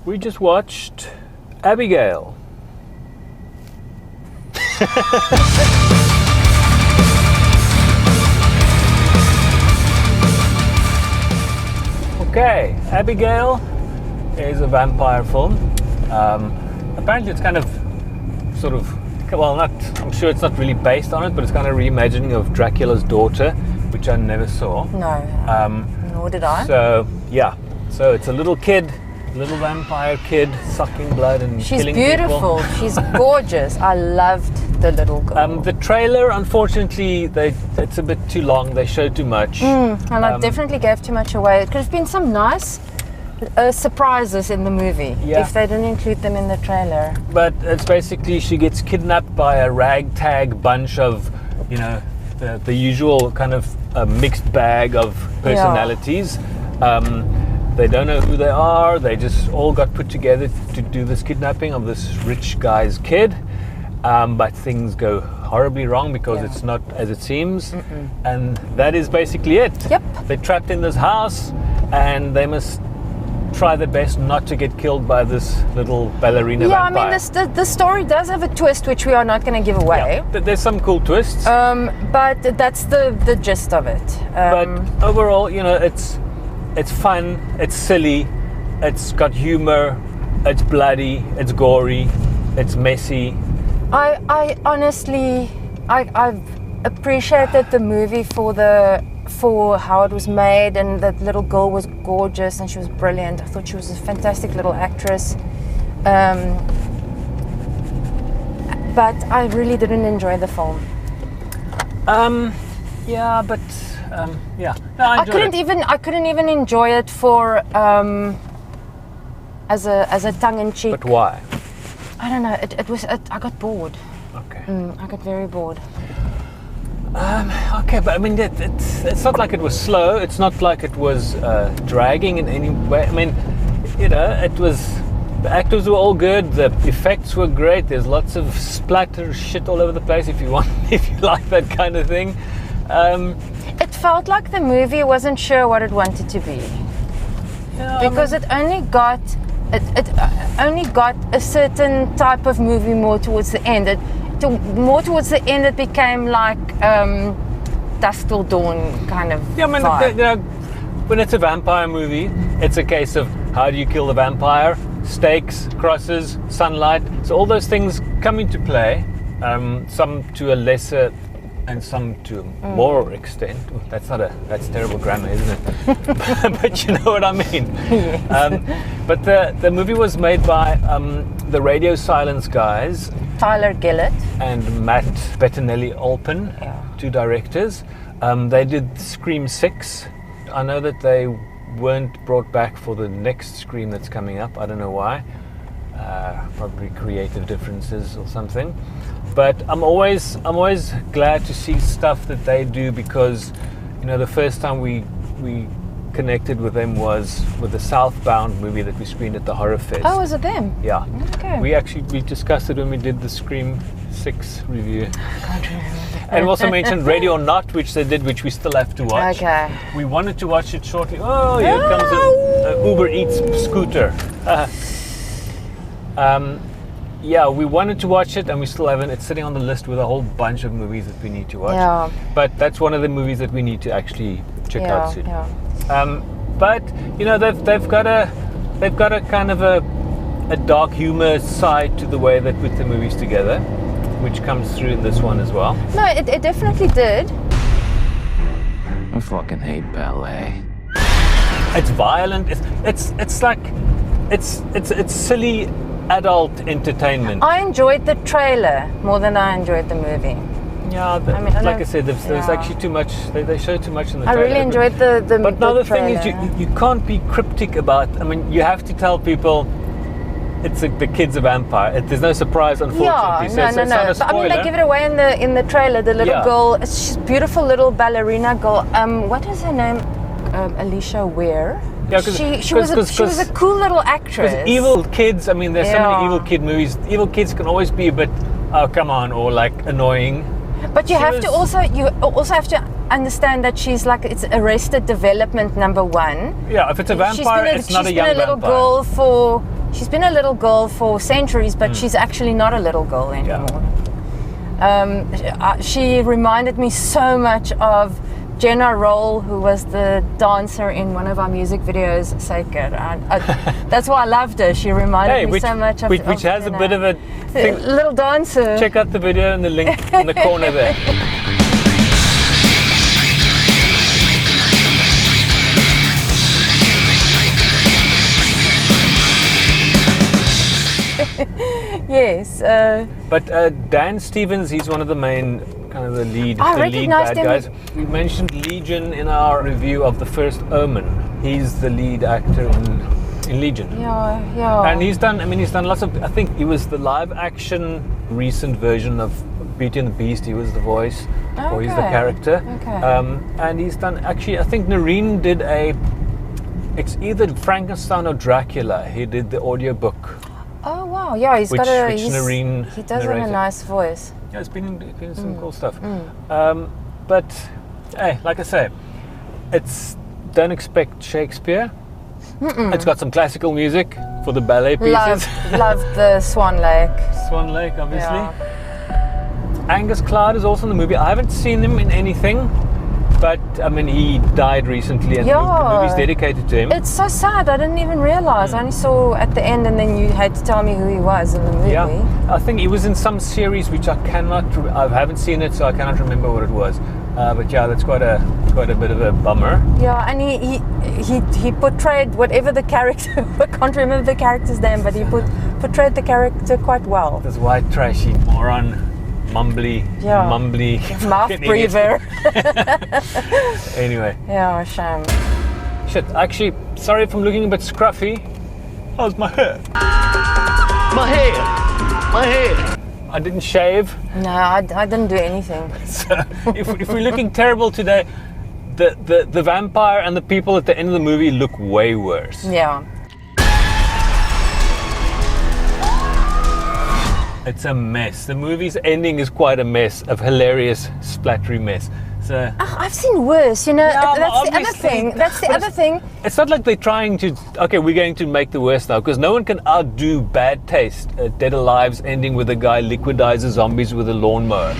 We just watched Abigail. Okay, Abigail is a vampire film. Apparently it's kind of sort of, well, not, I'm sure it's not really based on it, but it's kind of reimagining of Dracula's daughter, which I never saw. No, nor did I. So, yeah. So it's a little kid, little vampire kid, sucking blood and killing people. She's beautiful. She's gorgeous. I loved the little girl. The trailer, unfortunately, it's a bit too long. They showed too much. And I definitely gave too much away. It could have been some nice surprises in the movie if they didn't include them in the trailer. But it's basically she gets kidnapped by a ragtag bunch of, you know, the usual kind of mixed bag of personalities. They don't know who they are. They just all got put together to do this kidnapping of this rich guy's kid. But things go horribly wrong because it's not as it seems. And that is basically it. Yep. They're trapped in this house and they must try their best not to get killed by this little ballerina vampire. I mean, the story does have a twist, which we are not going to give away. Yeah, there's some cool twists. But that's the gist of it. But overall, you know, it's fun, it's silly, it's got humor, it's bloody, it's gory, it's messy. I honestly, I've appreciated the movie for how it was made, and that little girl was gorgeous and she was brilliant. I thought she was a fantastic little actress. But I really didn't enjoy the film. No, I couldn't even enjoy it for as a tongue-in-cheek. But why? I don't know. I got bored. Okay. I got very bored. Okay, but I mean, it's not like it was slow. It's not like it was dragging in any way. I mean, you know, the actors were all good. The effects were great. There's lots of splatter shit all over the place. If you like that kind of thing. It felt like the movie wasn't sure what it wanted to be. Yeah, because it only got a certain type of movie more towards the end. It became like Dusk Till Dawn kind of vibe. When it's a vampire movie, it's a case of how do you kill the vampire, stakes, crosses, sunlight. So all those things come into play, some to a lesser and some to more extent. That's terrible grammar, isn't it? But you know what I mean. Yes. But the movie was made by the Radio Silence guys, Tyler Gillett and Matt Bettinelli-Olpin, two directors. They did Scream 6. I know that they weren't brought back for the next Scream that's coming up. I don't know why. Probably creative differences or something. But I'm always glad to see stuff that they do, because you know the first time we connected with them was with the Southbound movie that we screened at the Horrorfest. Oh, was it them? Yeah. Okay. We discussed it when we did the Scream 6 review. I can't remember. And we also mentioned Ready or Not, which they did, which we still have to watch. Okay. We wanted to watch it shortly. Oh, here comes a Uber Eats scooter. Yeah, we wanted to watch it and we still haven't. It's sitting on the list with a whole bunch of movies that we need to watch. Yeah. But that's one of the movies that we need to actually check out soon. Yeah. But you know they've got a kind of a dark humor side to the way they put the movies together, which comes through in this one as well. No, it definitely did. I fucking hate ballet. It's violent. It's like it's silly adult entertainment. I enjoyed the trailer more than I enjoyed the movie. Yeah, I said, there's actually too much. They show too much in the trailer. I really enjoyed the But now the thing trailer. is, you can't be cryptic about. I mean, you have to tell people it's the kid's a vampire. There's no surprise, unfortunately. Yeah, no. It's not a spoiler. I mean, they give it away in the trailer. The little girl, she's a beautiful little ballerina girl. What is her name? Alisha Weir. Yeah, she was a cool little actress. Because evil kids, I mean, there's so many evil kid movies. Evil kids can always be a bit, oh come on, or like annoying. But you also have to understand that she's like, it's Arrested Development #1. Yeah, if it's a vampire, it's not a young vampire. She's been a little girl she's been a little girl for centuries, but she's actually not a little girl anymore. She reminded me so much of Jenna Roll, who was the dancer in one of our music videos, Sacred. That's why I loved her. She reminded me so much of which has a bit of a little dancer. Check out the video and the link in the corner there. Yes. But Dan Stevens, he's one of the main, kind of the lead recognized bad guys. We mentioned Legion in our review of the first Omen. He's the lead actor in Legion. Yeah. And he's done lots of, I think he was the live action recent version of Beauty and the Beast. He was the voice, or he's the character. Okay. And he's done, actually, I think Noreen did it's either Frankenstein or Dracula. He did the audiobook. Oh wow, yeah, he does have a nice voice. Yeah, it's been some cool stuff. But hey, like I say, don't expect Shakespeare. It's got some classical music for the ballet pieces. Love the Swan Lake. Swan Lake, obviously. Yeah. Angus Cloud is also in the movie. I haven't seen him in anything, but I mean, he died recently, and the movie's dedicated to him. It's so sad. I didn't even realize. I only saw at the end, and then you had to tell me who he was in the movie. Yeah, I think he was in some series which I haven't seen it, so I cannot remember what it was. But yeah, that's quite a bit of a bummer. Yeah, and he portrayed whatever the character. I can't remember the character's name, but he portrayed the character quite well. This white trashy moron, mumbly mouth breather. Anyway. Yeah, shame. Shit, actually, sorry if I'm looking a bit scruffy. How's my hair? My hair. I didn't shave. No, I didn't do anything. So if we're looking terrible today, the vampire and the people at the end of the movie look way worse. Yeah. It's a mess. The movie's ending is quite a mess, a hilarious, splattery mess. So I've seen worse, that's the other thing. That's the other thing. It's not like they're trying to, we're going to make the worst now, because no one can outdo bad taste. Dead Alive's ending with a guy liquidizes zombies with a lawnmower.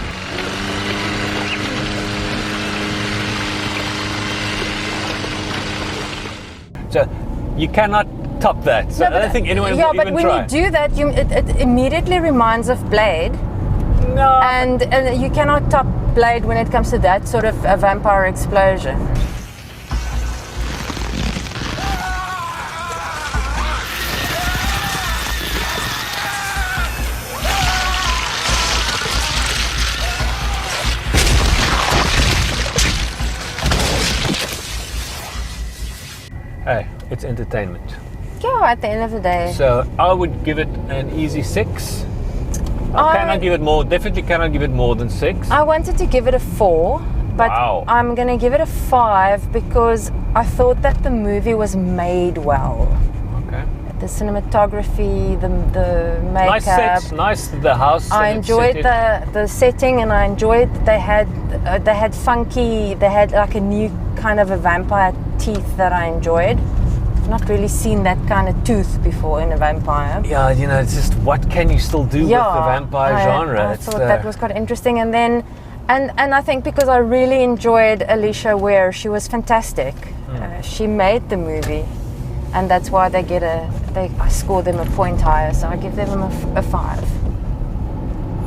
So you cannot top that. So I don't think anyone will even try. Yeah, but when you do that, it immediately reminds of Blade. No. And you cannot top Blade when it comes to that sort of a vampire explosion. Hey, it's entertainment. Yeah, at the end of the day. So I would give it an easy 6. I cannot give it more. Definitely cannot give it more than 6. I wanted to give it a 4, but I'm going to give it a 5 because I thought that the movie was made well. Okay. The cinematography, the makeup. Nice sets, nice the house. I enjoyed the setting, and I enjoyed that they had like a new kind of a vampire teeth that I enjoyed. Not really seen that kind of tooth before in a vampire. Yeah, it's just what can you still do with the vampire genre? I thought that was quite interesting, and then, and I think because I really enjoyed Alisha Weir, she was fantastic. She made the movie, and that's why I score them a point higher. So I give them a 5.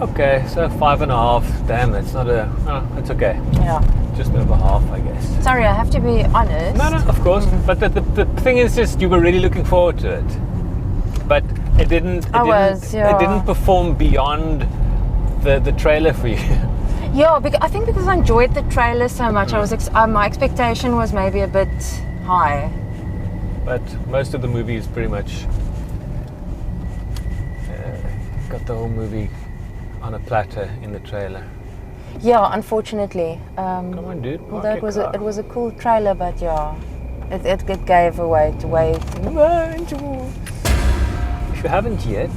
Okay, so 5.5. Damn, it's not it's okay. Yeah. Just over half, I guess. Sorry, I have to be honest. No, of course. But the thing is just you were really looking forward to it. But it didn't perform beyond the trailer for you. Yeah, I think because I enjoyed the trailer so much, I was my expectation was maybe a bit high. But most of the movie is pretty much got the whole movie on a platter in the trailer. Yeah, unfortunately. Come on, dude. Although it was a cool trailer, but yeah, it gave away way too much. If you haven't yet,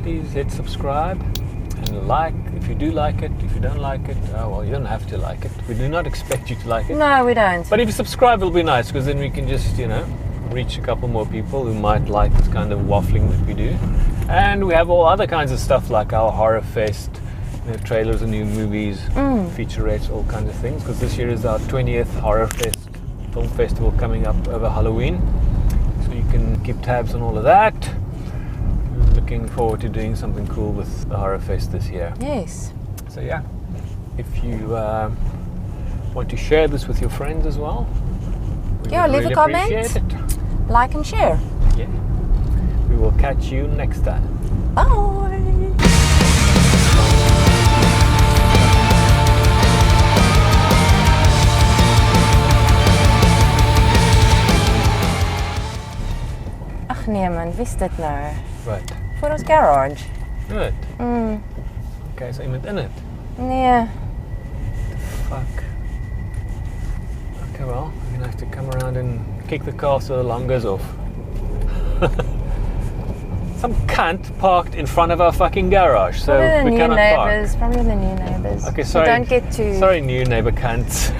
please hit subscribe and like. If you do like it, if you don't like it, you don't have to like it. We do not expect you to like it. No, we don't. But if you subscribe, it'll be nice because then we can just, reach a couple more people who might like this kind of waffling that we do. And we have all other kinds of stuff like our Horrorfest, trailers of new movies, featurettes, all kinds of things. Because this year is our 20th Horrorfest film festival coming up over Halloween. So you can keep tabs on all of that. Looking forward to doing something cool with the Horrorfest this year. Yes. So yeah, if you want to share this with your friends as well, we Yeah, would leave really a comment. appreciate it. Like and share. Yeah. We will catch you next time. Bye. Ag nee man, wie is dit nou? Right. Voor ons garage. Good. Mm. Okay, so iemand in it. Nee. Fuck. Okay, well, we're gonna have to come around and kick the car so the alarm goes off. Some cunt parked in front of our fucking garage, so Probably the we new cannot neighbours. park. Probably the new neighbours. Okay, sorry. But don't get too... Sorry, new neighbour cunts.